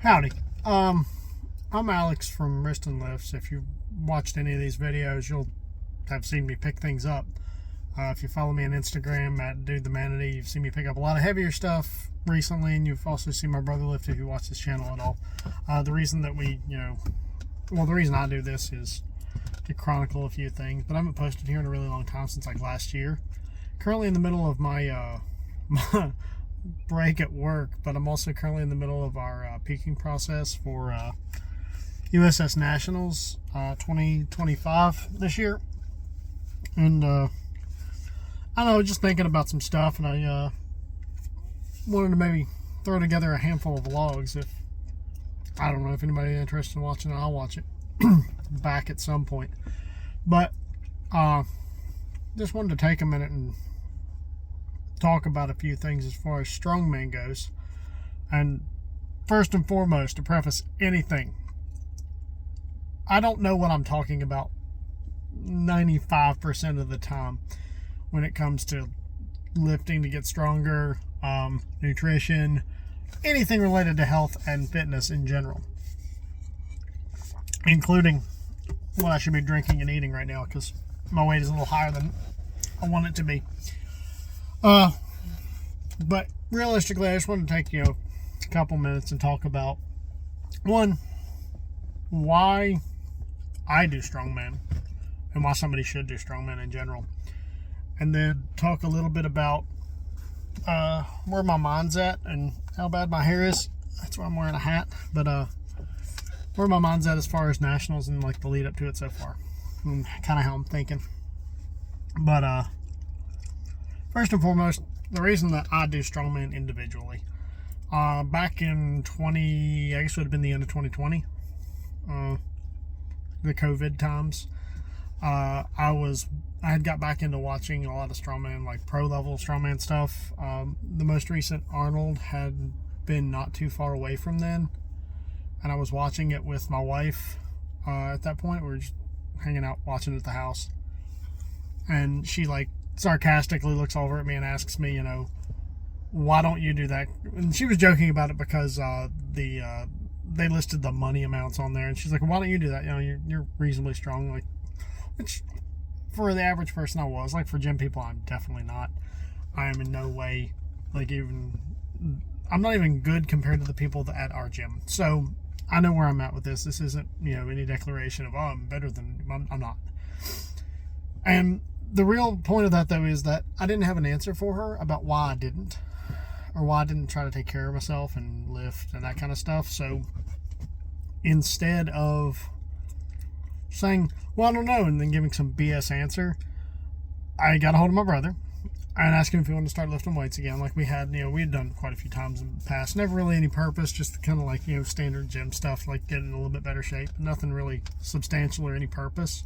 Howdy. I'm Alex from Wrist and Lifts. If you've watched any of these videos, you'll have seen me pick things up. If you follow me on Instagram at Dude the Manatee, you've seen me pick up a lot of heavier stuff recently, and you've also seen my brother lift if you watch this channel at all. The reason that the reason I do this is to chronicle a few things, but I haven't posted here in a really long time, since like last year. Currently in the middle of my break at work, but I'm also currently in the middle of our peaking process for USS Nationals 2025 this year. And I don't know, just thinking about some stuff, and I wanted to maybe throw together a handful of vlogs. I don't know if anybody's interested in watching it, I'll watch it back at some point. But just wanted to take a minute and talk about a few things as far as Strongman goes. And first and foremost, to preface anything, I don't know what I'm talking about 95% of the time when it comes to lifting to get stronger, nutrition, anything related to health and fitness in general, including what I should be drinking and eating right now, because my weight is a little higher than I want it to be. But realistically, I just want to take a couple minutes and talk about, one, why I do Strongman and why somebody should do Strongman in general, and then talk a little bit about where my mind's at and how bad my hair is. That's why I'm wearing a hat. But where my mind's at as far as nationals and like the lead up to it so far, and kind of how I'm thinking. But first and foremost, the reason that I do Strongman individually, back in I guess it would have been the end of 2020, the COVID times, I had got back into watching a lot of Strongman, like pro level Strongman stuff. The most recent Arnold had been not too far away from then, and I was watching it with my wife. At that point, we were just hanging out watching it at the house, and she like sarcastically looks over at me and asks me, why don't you do that? And she was joking about it because they listed the money amounts on there, and she's like, why don't you do that? You're reasonably strong, like, which for the average person I was. Like, for gym people, I'm definitely not. I am in no way, I'm not even good compared to the people at our gym. So I know where I'm at with this. This isn't, any declaration of, I'm better than, I'm not. And the real point of that, though, is that I didn't have an answer for her about why I didn't, or why I didn't try to take care of myself and lift and that kind of stuff. So instead of saying, well, I don't know, and then giving some BS answer, I got a hold of my brother and asked him if he wanted to start lifting weights again, like we had done quite a few times in the past. Never really any purpose, just kind of like, standard gym stuff, like getting in a little bit better shape. Nothing really substantial or any purpose.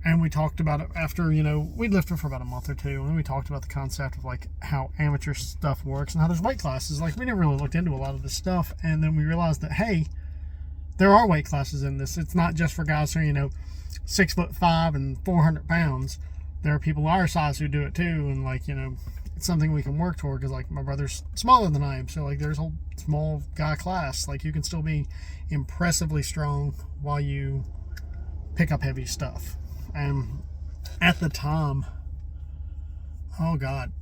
And we talked about it after, we'd lifted for about a month or two, and we talked about the concept of like how amateur stuff works and how there's weight classes. Like, we never really looked into a lot of this stuff, and then we realized that, hey, there are weight classes in this. It's not just for guys who are, 6'5" and 400 pounds. There are people our size who do it too, and like, it's something we can work toward, because like my brother's smaller than I am, so like there's a whole small guy class. Like, you can still be impressively strong while you pick up heavy stuff. And at the time, oh God,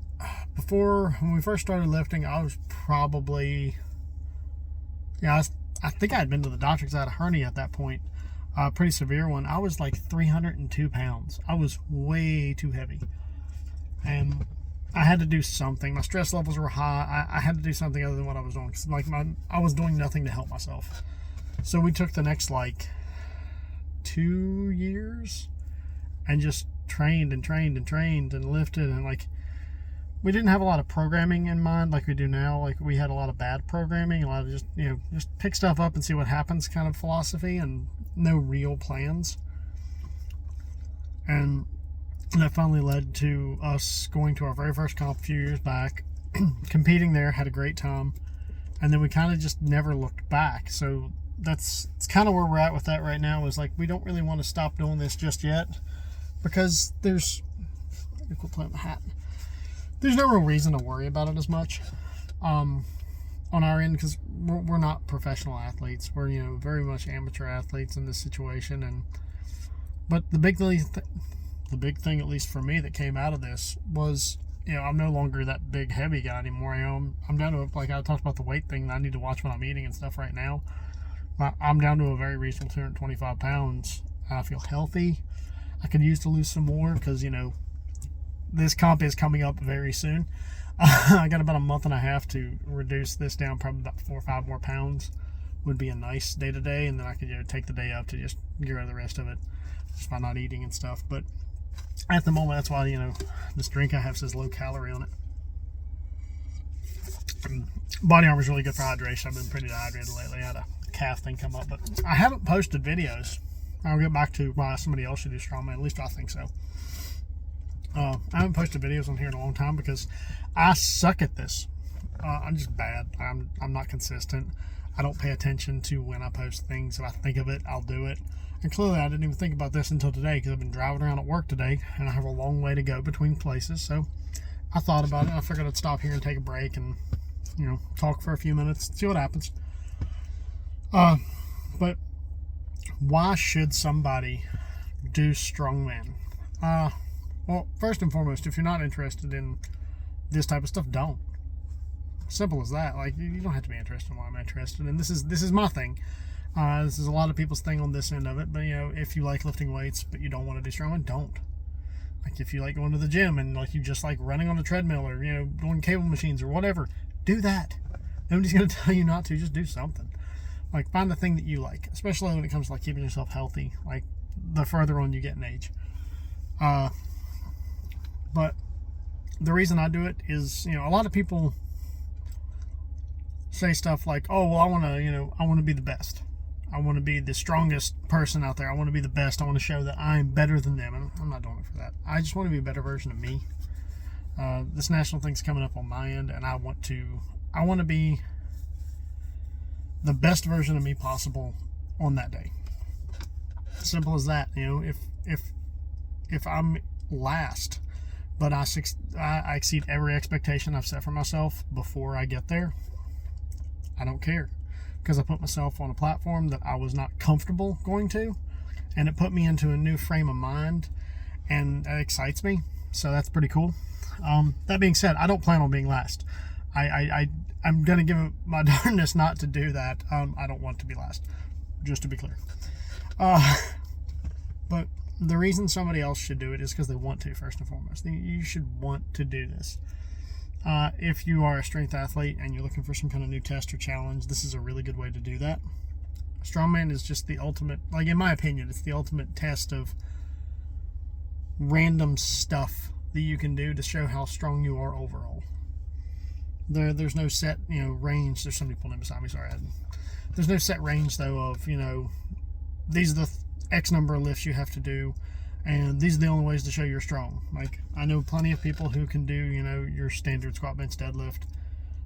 when we first started lifting, I was probably, I think I had been to the doctor because I had a hernia at that point, a pretty severe one. I was like 302 pounds. I was way too heavy. And I had to do something. My stress levels were high. I had to do something other than what I was doing. Like, I was doing nothing to help myself. So we took the next like 2 years and just trained and lifted, and like, we didn't have a lot of programming in mind like we do now. Like, we had a lot of bad programming, a lot of just pick stuff up and see what happens kind of philosophy, and no real plans. And that finally led to us going to our very first comp a few years back, competing there, had a great time, and then we kind of just never looked back. So it's kind of where we're at with that right now, is like, we don't really want to stop doing this just yet, because there's no real reason to worry about it as much. on our end, because we're not professional athletes. We're, you know, very much amateur athletes in this situation. But the big thing, at least for me, that came out of this was, you know, I'm no longer that big heavy guy anymore. You know, I'm down to, like I talked about the weight thing that I need to watch when I'm eating and stuff right now. I'm down to a very reasonable 225 pounds. I feel healthy. I could use to lose some more because, you know, this comp is coming up very soon. I got about a month and a half to reduce this down, probably about 4 or 5 more pounds would be a nice day to day, and then I could, you know, take the day up to just get rid of the rest of it just by not eating and stuff. But at the moment, that's why, you know, this drink I have says low calorie on it. Body Armor is really good for hydration. I've been pretty dehydrated lately. I had a calf thing come up, but I haven't posted videos. I'll get back to why somebody else should do Strongman. At least I think so. I haven't posted videos on here in a long time because I suck at this. I'm just bad. I'm not consistent. I don't pay attention to when I post things. If I think of it, I'll do it. And clearly I didn't even think about this until today because I've been driving around at work today and I have a long way to go between places. So I thought about it and I figured I'd stop here and take a break and, you know, talk for a few minutes, see what happens. But why should somebody do Strongman? Well, first and foremost, if you're not interested in this type of stuff, don't. Simple as that. Like, you don't have to be interested in what I'm interested in. This is my thing. This is a lot of people's thing on this end of it. But, you know, if you like lifting weights but you don't want to do Strongman, don't. Like, if you like going to the gym and, like, you just like running on a treadmill or, you know, doing cable machines or whatever, do that. Nobody's going to tell you not to. Just do something. Like, find the thing that you like, especially when it comes to, like, keeping yourself healthy, like, the further on you get in age. But the reason I do it is, you know, a lot of people say stuff like, oh, well, I want to be the best. I want to be the strongest person out there. I want to be the best. I want to show that I'm better than them. And I'm not doing it for that. I just want to be a better version of me. This national thing's coming up on my end, and I want to be the best version of me possible on that day. Simple as that. You know, if I'm last, but I exceed every expectation I've set for myself before I get there, I don't care, because I put myself on a platform that I was not comfortable going to, and it put me into a new frame of mind, and it excites me. So that's pretty cool. That being said, I don't plan on being last. I'm gonna give it my darndest not to do that. I don't want to be last, just to be clear. But the reason somebody else should do it is because they want to, first and foremost. You should want to do this. If you are a strength athlete and you're looking for some kind of new test or challenge, this is a really good way to do that. Strongman is just the ultimate, like, in my opinion, it's the ultimate test of random stuff that you can do to show how strong you are overall. There's no set, you know, range. There's somebody pulling in beside me, sorry. There's no set range, though, of, you know, these are the X number of lifts you have to do, and these are the only ways to show you're strong. Like, I know plenty of people who can do, you know, your standard squat, bench, deadlift,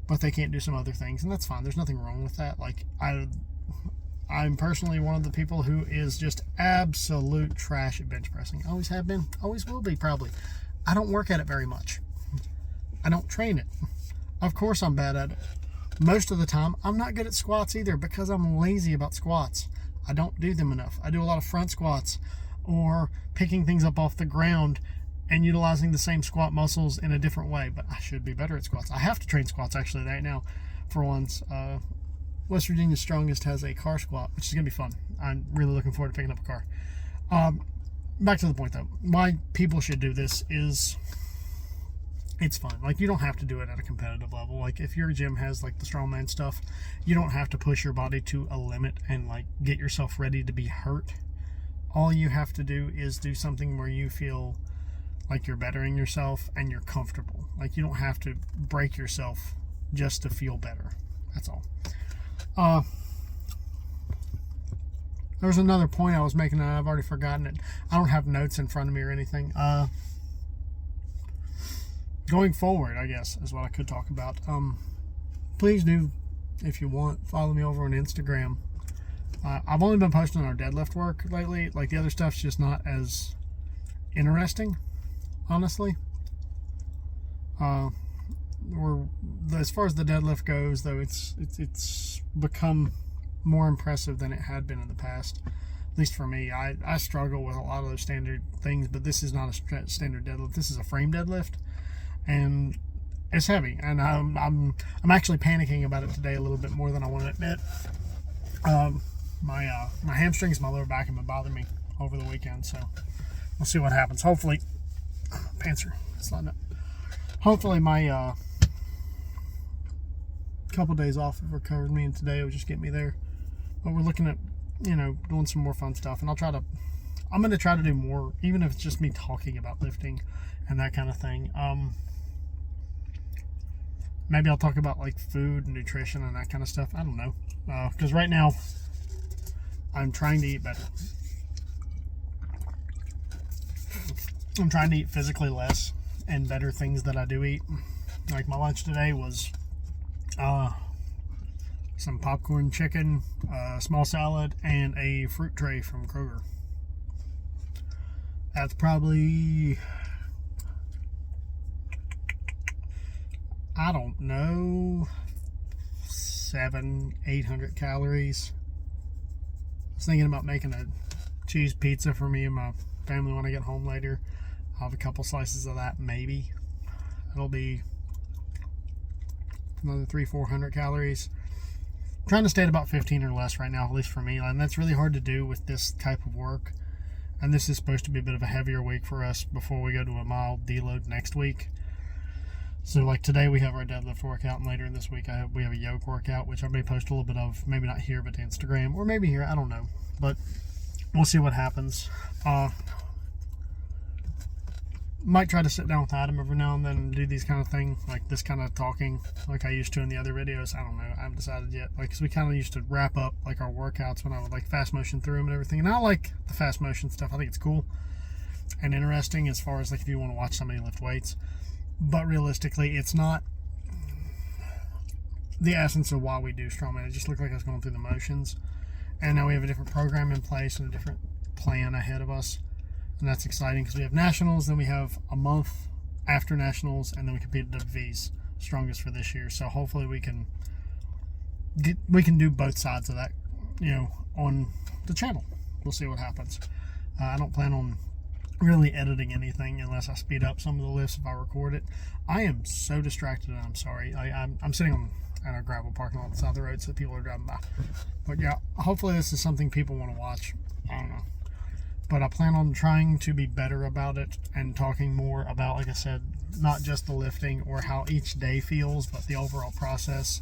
but they can't do some other things, and that's fine. There's nothing wrong with that. Like, I'm personally one of the people who is just absolute trash at bench pressing. Always have been, always will be, probably. I don't work at it very much. I don't train it. Of course I'm bad at it. Most of the time, I'm not good at squats either because I'm lazy about squats. I don't do them enough. I do a lot of front squats or picking things up off the ground and utilizing the same squat muscles in a different way, but I should be better at squats. I have to train squats actually right now for once. West Virginia's Strongest has a car squat, which is going to be fun. I'm really looking forward to picking up a car. Back to the point though. Why people should do this is it's fun. Like, you don't have to do it at a competitive level. Like, if your gym has, like, the Strongman stuff, you don't have to push your body to a limit and, like, get yourself ready to be hurt. All you have to do is do something where you feel like you're bettering yourself and you're comfortable. Like, you don't have to break yourself just to feel better. That's all. There was another point I was making and I've already forgotten it. I don't have notes in front of me or anything. Going forward, I guess, is what I could talk about. Please do, if you want, follow me over on Instagram. I've only been posting our deadlift work lately. Like, the other stuff's just not as interesting, honestly. as far as the deadlift goes, though, it's become more impressive than it had been in the past. At least for me, I struggle with a lot of those standard things, but this is not a standard deadlift. This is a frame deadlift, and it's heavy. And I'm actually panicking about it today a little bit more than I want to admit. My hamstrings, my lower back have been bothering me over the weekend, so we'll see what happens. Hopefully, pants are sliding up. Hopefully, my couple days off have recovered me, and today will just get me there. But we're looking at, doing some more fun stuff, and I'm going to try to do more, even if it's just me talking about lifting and that kind of thing. Maybe I'll talk about like food and nutrition and that kind of stuff. I don't know, because right now I'm trying to eat better. I'm trying to eat physically less and better things that I do eat. Like my lunch today was some popcorn chicken, small salad, and a fruit tray from Kroger. That's probably, I don't know, 700-800 calories. I was thinking about making a cheese pizza for me and my family when I get home later. I'll have a couple slices of that, maybe. It'll be another 300-400 calories. I'm trying to stay at about 15 or less right now, at least for me, and that's really hard to do with this type of work. And this is supposed to be a bit of a heavier week for us before we go to a mild deload next week. So like today we have our deadlift workout, and later in this week we have a yoke workout, which I may post a little bit of, maybe not here but to Instagram, or maybe here, I don't know, but we'll see what happens. Might try to sit down with Adam every now and then and do these kind of things, like this kind of talking like I used to in the other videos. I don't know, I haven't decided yet, like, because we kind of used to wrap up like our workouts when I would like fast motion through them and everything, and I like the fast motion stuff. I think it's cool and interesting as far as like if you want to watch somebody lift weights. But realistically, it's not the essence of why we do Strongman. It just looked like I was going through the motions. And now we have a different program in place and a different plan ahead of us. And that's exciting because we have nationals, then we have a month after nationals, and then we compete at WV's strongest for this year. So hopefully we can do both sides of that, on the channel. We'll see what happens. I don't plan on really editing anything unless I speed up some of the lifts if I record it. I am so distracted, and I'm sorry. I'm sitting on a gravel parking lot on the side of the road, so people are driving by. But yeah, hopefully this is something people want to watch. I don't know. But I plan on trying to be better about it and talking more about, like I said, not just the lifting or how each day feels, but the overall process.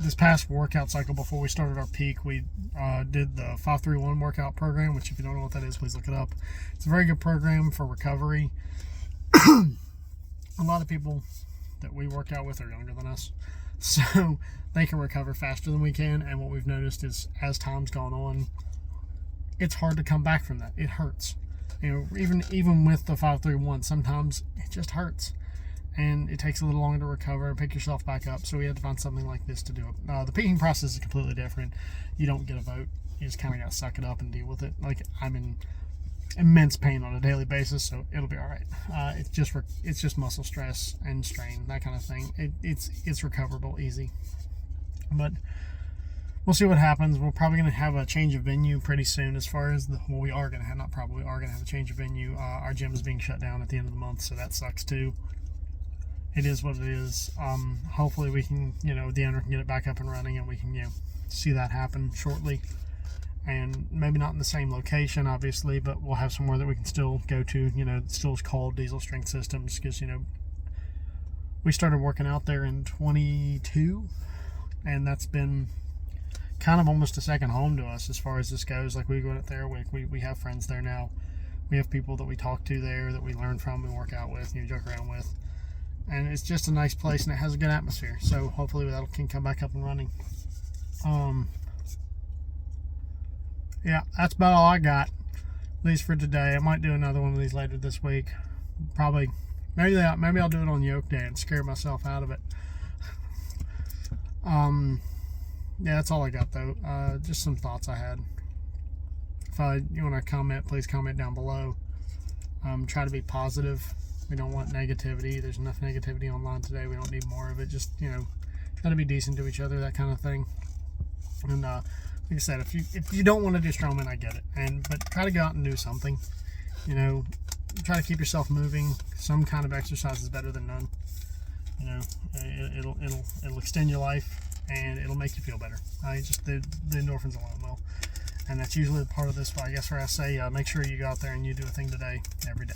This past workout cycle before we started our peak, we did the 5-3-1 workout program, which if you don't know what that is, please look it up. It's a very good program for recovery. A lot of people that we work out with are younger than us, so they can recover faster than we can, and what we've noticed is as time's gone on, it's hard to come back from that. It hurts. Even with the 5-3-1, sometimes it just hurts. And it takes a little longer to recover and pick yourself back up. So we had to find something like this to do it. The peaking process is completely different. You don't get a vote. You just kind of got to suck it up and deal with it. Like, I'm in immense pain on a daily basis, so it'll be all right. It's just muscle stress and strain, that kind of thing. It's recoverable easy. But we'll see what happens. We're probably going to have a change of venue pretty soon as far as we are going to have, not probably, we are going to have a change of venue. Our gym is being shut down at the end of the month, so that sucks too. It is what it is. Hopefully we can, the owner can get it back up and running, and we can, see that happen shortly. And maybe not in the same location, obviously, but we'll have somewhere that we can still go to, still is called Diesel Strength Systems, because, we started working out there in 22, and that's been kind of almost a second home to us as far as this goes. Like, we go out there, we have friends there now. We have people that we talk to there, that we learn from, we work out with, joke around with. And it's just a nice place, and it has a good atmosphere. So hopefully that can come back up and running. Yeah, that's about all I got, at least for today. I might do another one of these later this week. Probably, maybe I'll do it on yoke day and scare myself out of it. Yeah, that's all I got though. Just some thoughts I had. If you want to comment, please comment down below. Try to be positive. We don't want negativity. There's enough negativity online today. We don't need more of it. Just, try to be decent to each other, that kind of thing. And like I said, if you don't want to do strongman, I get it. But try to go out and do something. Try to keep yourself moving. Some kind of exercise is better than none. It'll extend your life, and it'll make you feel better. Just the endorphins alone will. And that's usually part of this, I guess, where I say make sure you go out there and you do a thing today, every day.